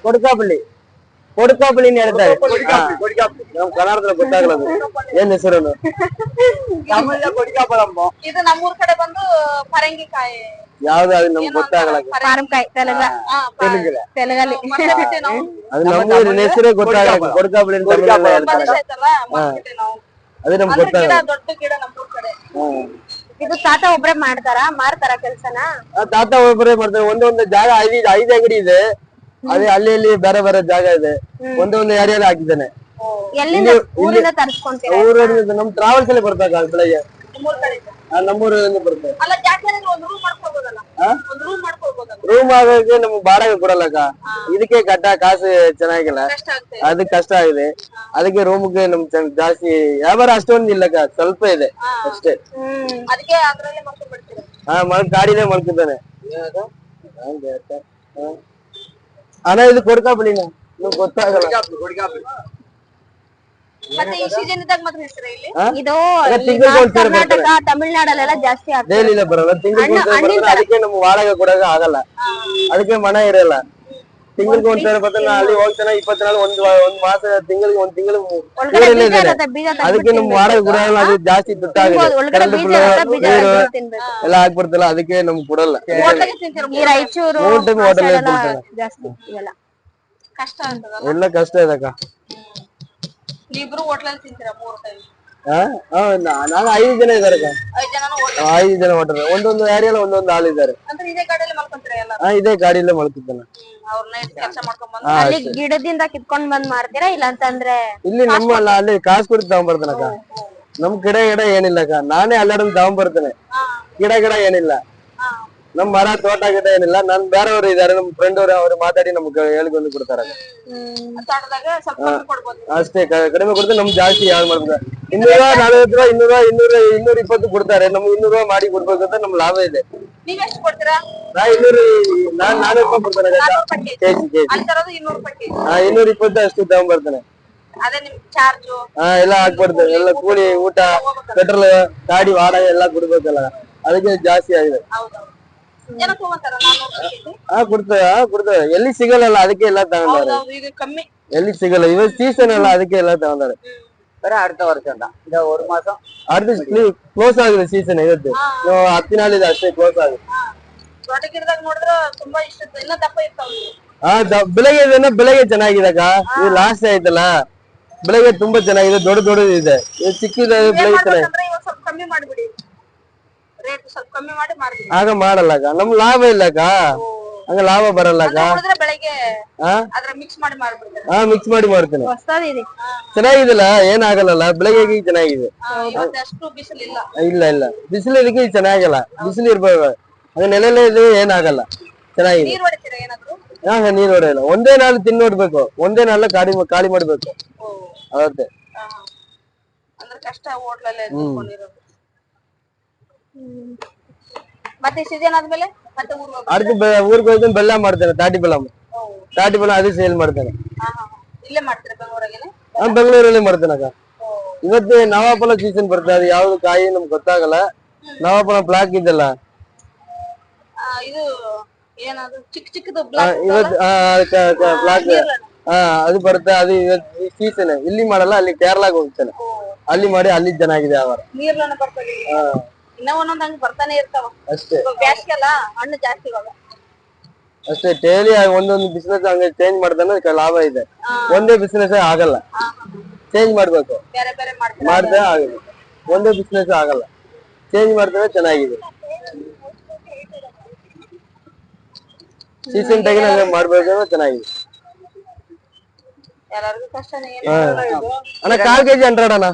ಕೊಡ್ಕಾಪಳ್ಳಿ ಕೊಡ್ಕಾಪಳ್ಳಿನ ಹೇಳ್ತಾರೆ ನಮ್ ಕನ್ನಡದಲ್ಲಿ ಗೊತ್ತಾಗಲ್ಲ ಏನ್ ಹೆಸರು ಇದು ನಮ್ಮೂರ್ ಕಡೆ ಬಂದು ಪರಂಗಿಕಾಯಿ ಯಾವ್ದು ಅದು ನಮ್ಗೆ ಗೊತ್ತಾಗಲ್ಲ ಅದು ನಮ್ಮೂರಿನ ಹೆಸರೇ ಗೊತ್ತಾಗಲ್ಲ ಕೊಡ್ಕಾಪಳ್ಳಿ ಅದೇ ನಮ್ಗೆ ಗೊತ್ತಾಗಲ್ಲ ದೊಡ್ಡ ಗಿಡ ನಮ್ಮೂರ್ ಕಡೆ ಇದು ತಾತ ಒಬ್ರೇ ಮಾರ್ತಾರ ಕೆಲ್ಸನ ತಾತ ಒಬ್ಬರೇ ಮಾಡ್ತಾರೆ ಒಂದೊಂದು ಜಾಗ ಐದು ಅಂಗಡಿ ಇದೆ ಅದೇ ಅಲ್ಲಿ ಬೇರೆ ಬೇರೆ ಜಾಗ ಇದೆ ಒಂದೊಂದು ಏರಿಯಾದಲ್ಲಿ ಹಾಕಿದ್ದಾನೆ ಊರಿಂದ ತರಿಸ್ಕೊಂತೀರಾ ಊರಿಂದ ನಮ್ ಟ್ರಾವೆಲ್ಸ್ ಅಲ್ಲಿ ಬರ್ತಾಕ ಬೆಳಗ್ಗೆ ನಮ್ಮೂರಿಂದ ಬರ್ತದೆ ರೂಮ್ ಆಗೋಕೆ ನಮ್ಗೆ ಬಾಡಿಗೆ ಕೊಡಲ್ಲಕ್ಕ ಇದಕ್ಕೆ ಕಟ್ಟ ಕಾಸು ಚೆನ್ನಾಗಿಲ್ಲ ಅದಕ್ಕೆ ಕಷ್ಟ ಆಗಿದೆ ಅದಕ್ಕೆ ರೂಮ್ಗೆ ನಮ್ ಜಾಸ್ತಿ ವ್ಯಾಪಾರ ಅಷ್ಟೊಂದು ಇಲ್ಲಕ್ಕ ಸ್ವಲ್ಪ ಇದೆ ಅಷ್ಟೇ ಗಾಡಿನೇ ಮಲ್ಕಿದ್ದಾನೆ ಅಣ್ಣ ಇದು ಕೊಡ್ಕಾಪಳ್ಳಿನ ಗೊತ್ತಾಗಲ್ಲ ಕರ್ನಾಟಕ ತಮಿಳ್ನಾಡಲ್ಲೆಲ್ಲ ಜಾಸ್ತಿ ಡೈಲಿ ಬರಲ್ಲ ಅದಕ್ಕೆ ನಮ್ಗೆ ವಾಡಗೆ ಕೊಡಕ ಆಗಲ್ಲ ಅದಕ್ಕೆ ಮನ ಇರಲ್ಲ ತಿಂಗಳಿಗೆ ಒಂದ್ಸಲ ಬರ್ತಾನೆ ಅಲ್ಲಿ ಹೋಗ್ತಾನೆ 20 ನಾள் ಒಂದ್ ಮಾಸ ತಿಂಗಳಿಗೆ ಒಂದ್ ತಿಂಗಳು ಅದಕ್ಕೆ ನಮ್ ವಾಡಗೆ ಕೊಡಲ್ಲ ಅದು ಜಾಸ್ತಿ ತುಟ್ಟಾಗಿದೆ ಎಲ್ಲ ಆಗ್ಬಿಡ್ತಲ್ಲ ಅದಕ್ಕೆ ನಮ್ಗೆ ಕೊಡಲ್ಲ ರಾಯಚೂರು ಎಲ್ಲ ಕಷ್ಟ ಇದಕ್ಕ ಇಬ್ರು ಹೋಟ್ಲಲ್ಲಿ ತಿಂತೀರಾ 3 ಟೈಮ್ ನಾನು 5 ಜನ ಇದಾರೆ 5 ಜನ ಹೋಟೆಲ್ ಒಂದೊಂದು ಏರಿಯಾல ಒಂದೊಂದು ಆಳು ಇದ್ದಾರೆ ಇದೇ ಗಾಡಿಯಲ್ಲೇ ಮಲ್ಕಿದ್ದಾನೆ ಅಲ್ಲಿ ಗಿಡದಿಂದ ಕಿತ್ಕೊಂಡ್ ಬಂದ್ ಮಾಡ್ತೀರಾ ಇಲ್ಲ ಅಂತಂದ್ರೆ ಇಲ್ಲಿ ನಮ್ಮಲ್ಲ ಅಲ್ಲಿ ಕಾಸು ಕೊಟ್ಟು ತಗೊಂಡ್ಬರ್ತಾನಕ್ಕ ನಮ್ ಗಿಡ ಏನಿಲ್ಲಕ್ಕ ನಾನೇ ಅಲ್ಲಾಡನ್ ತಗೊಂಡ್ಬರ್ತೇನೆ ಗಿಡ ಏನಿಲ್ಲ ನಮ್ ಮರ ತೋಟ ಗಿಡ ಏನಿಲ್ಲ ನನ್ ಬೇರೆಯವರು ಇದಾರೆ ನಮ್ ಫ್ರೆಂಡ್ ಅವ್ರು ಮಾತಾಡಿ ನಮ್ಗೆ ಹೇಳಿಕೊಂಡು ಕೊಡ್ತಾರ ಅಷ್ಟೇ ಕಡಿಮೆ ಕೊಡ್ತಾರೆ ನಮ್ಗೆ ಜಾಸ್ತಿ ಯಾವ್ದು ಮಾಡ್ತಾರೆ 240 ರೂಪಾಯಿ 220 ಕೊಡ್ತಾರೆ ನಮ್ಗೆ 200 ರೂಪಾಯಿ ಮಾಡಿ ಕೊಡ್ಬೇಕಂತ ನಮ್ ಲಾಭ ಇದೆ ನಾನ್ 400 ರೂಪಾಯಿ ಕೊಡ್ತಾನೆ ಕೆಜಿ 220 ಅಷ್ಟು ತಗೊಂಡ್ಬರ್ತಾನೆ ಎಲ್ಲ ಹಾಕ್ಬಾರ್ದು ಎಲ್ಲ ಕೂಲಿ ಊಟ ಪೆಟ್ರೋಲ್ ಗಾಡಿ ವಾಡಗೆ ಎಲ್ಲ ಕೊಡ್ಬೇಕಲ್ಲ ಅದಕ್ಕೆ ಜಾಸ್ತಿ ಆಗಿದೆ ಕೊಡ್ತಾರೆ ಎಲ್ಲಿ ಸಿಗಲ್ಲ ಅದಕ್ಕೆ ಎಲ್ಲ ತಗೊಂಡಾರೆ ಎಲ್ಲಿ ಸಿಗಲ್ಲ ಇವಾಗ ಸೀಸನ್ ಅಲ್ಲ ಅದಕ್ಕೆ ಎಲ್ಲ ತಗೊಂಡಾರೆ அடுத்த வருஷம் தான் இந்த ஒரு மாசம் அடுத்து ಕ್ಲೋಸ್ ಆಗಿದೆ ಸೀಸನ್ ಇವತ್ತು 10 ನಾள் ಇದೆ ಅಷ್ಟೇ ಕ್ಲೋಸ್ ಆಗಿದೆ ಬೆಳಗ್ಗೆ ಚೆನ್ನಾಗಿದಕ್ಕ ಇದು ಲಾಸ್ಟ್ ಆಯ್ತಲ್ಲ ಬೆಳಗ್ಗೆ ತುಂಬಾ ಚೆನ್ನಾಗಿದೆ ದೊಡ್ಡ ಇದೆ ಚಿಕ್ಕಿದೆ ಬೆಳಗ್ಗೆ ಚೆನ್ನಾಗಿದೆ ಆಗ ಮಾಡಲ್ಲಕ್ಕ ನಮ್ ಲಾಭ ಇಲ್ಲಕ್ಕ ಹಂಗ ಲಾಭ ಬರಲ್ಲಕ್ಕ ಮಿಕ್ಸ್ ಮಾಡಿ ಮಾಡ್ತೇನೆ ಚೆನ್ನಾಗಿದಲ್ಲ ಏನಾಗಲ್ಲ ಬೆಳಗ್ಗೆ ಚೆನ್ನಾಗಿದೆ ಇಲ್ಲ ಬಿಸಿಲು ಇದಕ್ಕೆ ಚೆನ್ನಾಗಲ್ಲ ಬಿಸಿಲು ಇರ್ಬೇಕು ಹಂಗ ನೆಲೆಲ್ಲ ಇದು ಏನಾಗಲ್ಲ ಚೆನ್ನಾಗಿದೆ ನೀರ್ ಹೊಡೆಯಲ್ಲ ಒಂದೇ ನಾள் ತಿನ್ ನೋಡ್ಬೇಕು ಒಂದೇ ನಾಳ ಖಾಲಿ ಮಾಡ್ಬೇಕು ಅವತ್ತೆ ಮತ್ತೆ ಸೀಸನ್ ಆದ್ಮೇಲೆ ಮತ್ತೆ ಊರಿಗೆ ಹೋಗಿ ಬೆಲ್ಲ ಮಾಡ್ತೇನೆ ತಾಟಿ ಬೆಲ್ಲ ಅದು ಸೇಲ್ ಮಾಡ್ತೇನೆ ಬೆಂಗಳೂರಲ್ಲಿ ಮಾಡ್ತೇನಕ್ಕ ಇವತ್ತೇ ನವಾಪಲ ಸೀಸನ್ ಬರ್ತದೆ ಅದು ಯಾವ್ದು ಕಾಯಿ ನಮ್ಗೆ ಗೊತ್ತಾಗಲ್ಲ ನವಾಪಲ ಬ್ಲಾಕ್ ಇದೆಲ್ಲ ಬ್ಲಾಕ್ ಅದು ಬರುತ್ತೆ ಅದು ಸೀಸನ್ ಇಲ್ಲಿ ಮಾಡಲ್ಲ ಅಲ್ಲಿ ಕೇರಳಾಗ ಹೋಗ್ತೇನೆ ಅಲ್ಲಿ ಮಾಡಿ ಅಲ್ಲಿ ಚೆನ್ನಾಗಿದೆ ಅವರ ಅಷ್ಟೇ ಅಷ್ಟೇ ಡೈಲಿ ಒಂದೊಂದು ಬಿಸ್ನೆಸ್ ಹಂಗೆ ಚೇಂಜ್ ಮಾಡ್ತಾನೆ ಲಾಭ ಇದೆ ಒಂದೇ ಬಿಸ್ನೆಸ್ ಆಗಲ್ಲ ಚೇಂಜ್ ಮಾಡ್ಬೇಕು ಮಾಡ್ದೆ ಆಗುತ್ತೆ ಒಂದೇ ಬಿಸ್ನೆಸ್ ಆಗಲ್ಲ ಚೇಂಜ್ ಮಾಡ್ತಾರೆ ಚೆನ್ನಾಗಿದೆ ಸೀಸನ್ ಟೈಮ್ ಮಾಡ್ಬೇಕು ಚೆನ್ನಾಗಿದೆ ಅಣ್ಣ 1/4 kg 100 ಅಣ್ಣ